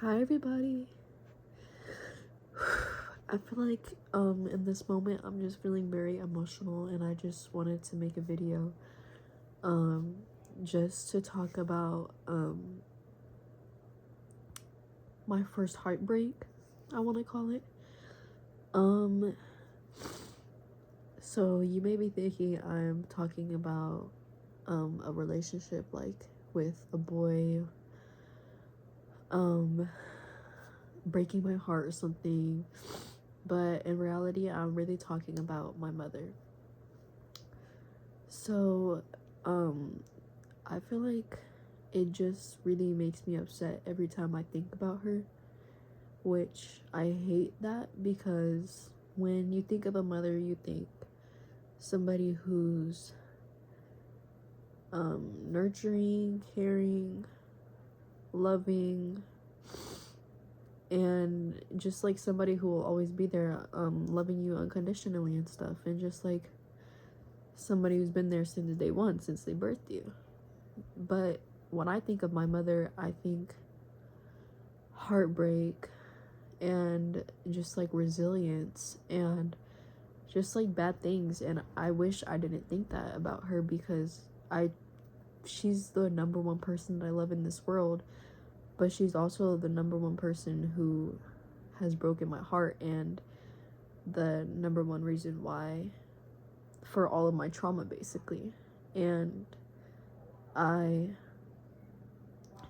Hi everybody. I feel like in this moment I'm just feeling very emotional and I just wanted to make a video just to talk about my first heartbreak, I want to call it. So you may be thinking I'm talking about a relationship like with a boy breaking my heart or something, but in reality I'm really talking about my mother. So I feel like it just really makes me upset every time I think about her, which I hate that, because when you think of a mother you think somebody who's nurturing, caring, loving, and just like somebody who will always be there, loving you unconditionally and stuff, and just like somebody who's been there since day one, since they birthed you. But when I think of my mother, I think heartbreak and just like resilience and just like bad things, and I wish I didn't think that about her, because she's the number one person that I love in this world, but she's also the number one person who has broken my heart and the number one reason why for all of my trauma, basically. And I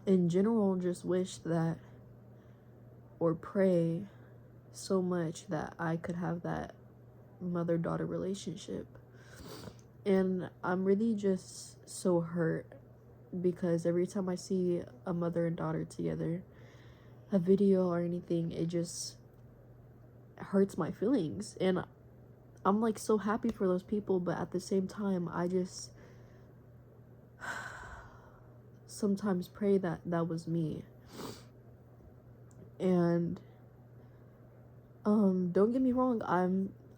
in general just wish that, or pray so much, that I could have that mother-daughter relationship. And I'm really just so hurt because every time I see a mother and daughter together, a video or anything, it just hurts my feelings. And I'm like so happy for those people, but at the same time I just sometimes pray that that was me. And don't get me wrong,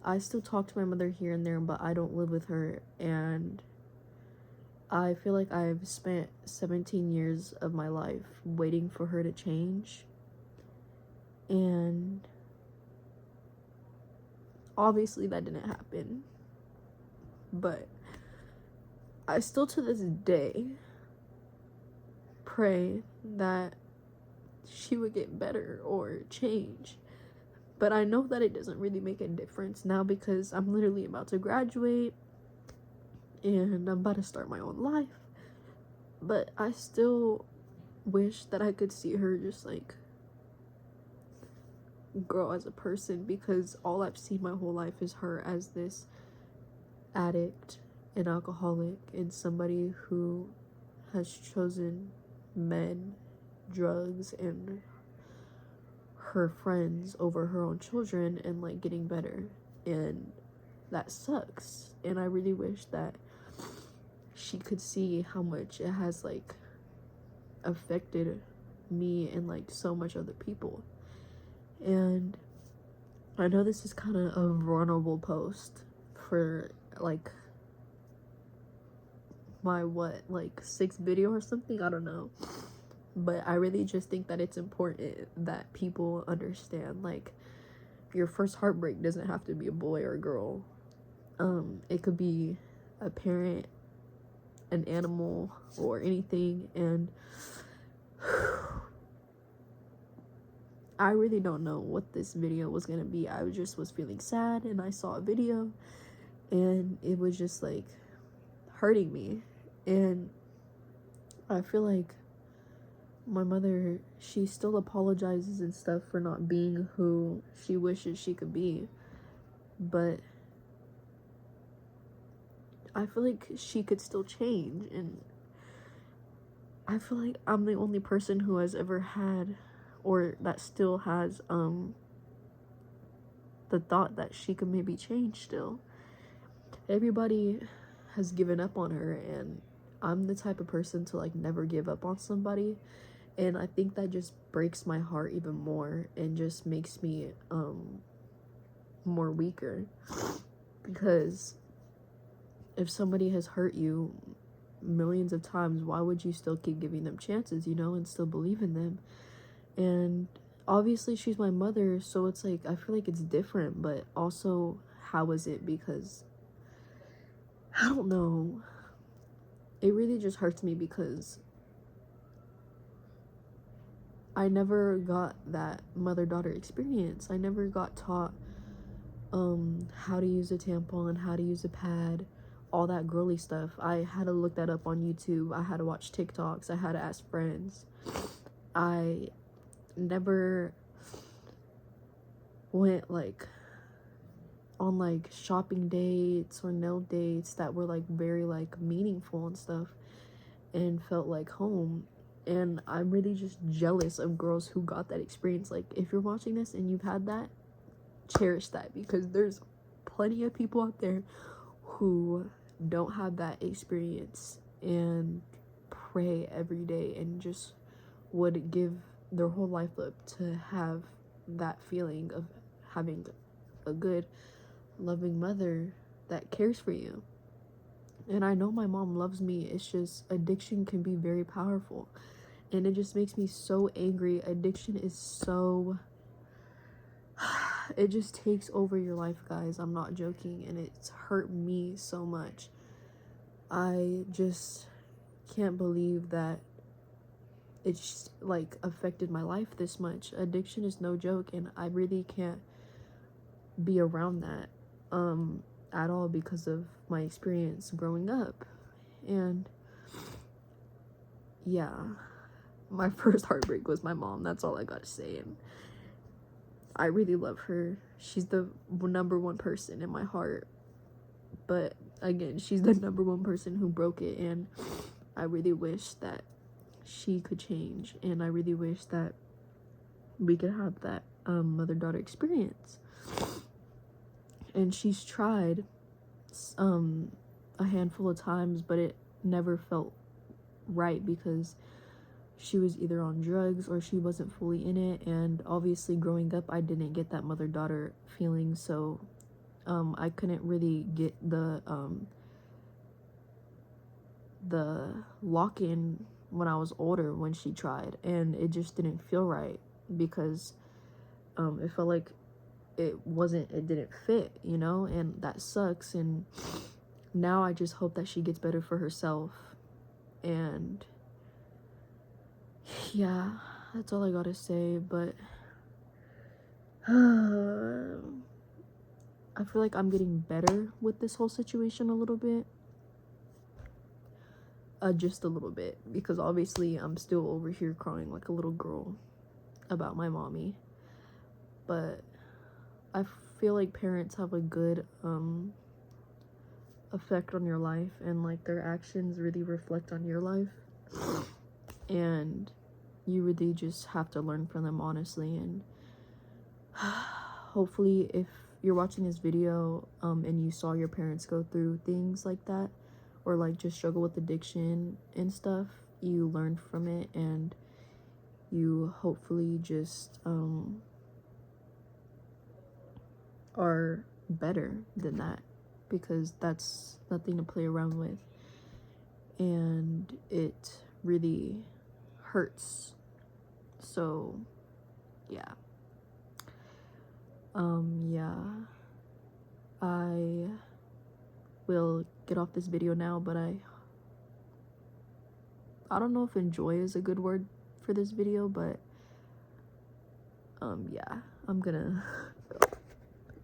I still talk to my mother here and there, but I don't live with her, and I feel like I've spent 17 years of my life waiting for her to change, and obviously that didn't happen. But I still to this day pray that she would get better or change. But I know that it doesn't really make a difference now, because I'm literally about to graduate and I'm about to start my own life. But I still wish that I could see her just like grow as a person, because all I've seen my whole life is her as this addict, an alcoholic, and somebody who has chosen men, drugs, and her friends over her own children, and like getting better. And that sucks. And I really wish that she could see how much it has like affected me and like so much other people. And I know this is kind of a vulnerable post for like my sixth video or something, I don't know, but I really just think that it's important that people understand, like, your first heartbreak doesn't have to be a boy or a girl. It could be a parent, an animal, or anything. And I really don't know what this video was gonna be. I just was feeling sad and I saw a video and it was just like hurting me. And I feel like my mother, she still apologizes and stuff for not being who she wishes she could be, but I feel like she could still change. And I feel like I'm the only person who has ever had, or that still has the thought that she could maybe change still. Everybody has given up on her, and I'm the type of person to like never give up on somebody, and I think that just breaks my heart even more and just makes me more weaker, because if somebody has hurt you millions of times, why would you still keep giving them chances, and still believe in them? And obviously she's my mother, so it's like I feel like it's different, but also how is it? Because I don't know. It really just hurts me because I never got that mother-daughter experience. I never got taught how to use a tampon, how to use a pad, all that girly stuff. I had to look that up on YouTube. I had to watch TikToks. I had to ask friends. I never went like on like shopping dates or nail dates that were like very like meaningful and stuff and felt like home. And I'm really just jealous of girls who got that experience. Like, if you're watching this and you've had that, cherish that, because there's plenty of people out there who don't have that experience and pray every day and just would give their whole life up to have that feeling of having a good, loving mother that cares for you. And I know my mom loves me. It's just addiction can be very powerful, and it just makes me so angry. Addiction is so it just takes over your life, guys. I'm not joking, and it's hurt me so much. I just can't believe that it's like affected my life this much. Addiction is no joke, and I really can't be around that at all because of my experience growing up. And yeah, my first heartbreak was my mom. That's all I gotta say. And I really love her. She's the number one person in my heart. But again, she's the number one person who broke it, and I really wish that she could change, and I really wish that we could have that mother-daughter experience. And she's tried a handful of times, but it never felt right because she was either on drugs or she wasn't fully in it. And obviously growing up, I didn't get that mother-daughter feeling, so I couldn't really get the lock-in when I was older when she tried, and it just didn't feel right because it felt like it didn't fit, you know, and that sucks. And now I just hope that she gets better for herself. And yeah, that's all I gotta say. But I feel like I'm getting better with this whole situation a little bit. Just a little bit, because obviously I'm still over here crying like a little girl about my mommy. But I feel like parents have a good effect on your life, and like their actions really reflect on your life, and you really just have to learn from them, honestly. And hopefully, if you're watching this video and you saw your parents go through things like that, or like just struggle with addiction and stuff, you learned from it, and you hopefully just are better than that, because that's nothing to play around with, and it really hurts. So yeah, I will get off this video now, but I don't know if enjoy is a good word for this video, but yeah, I'm gonna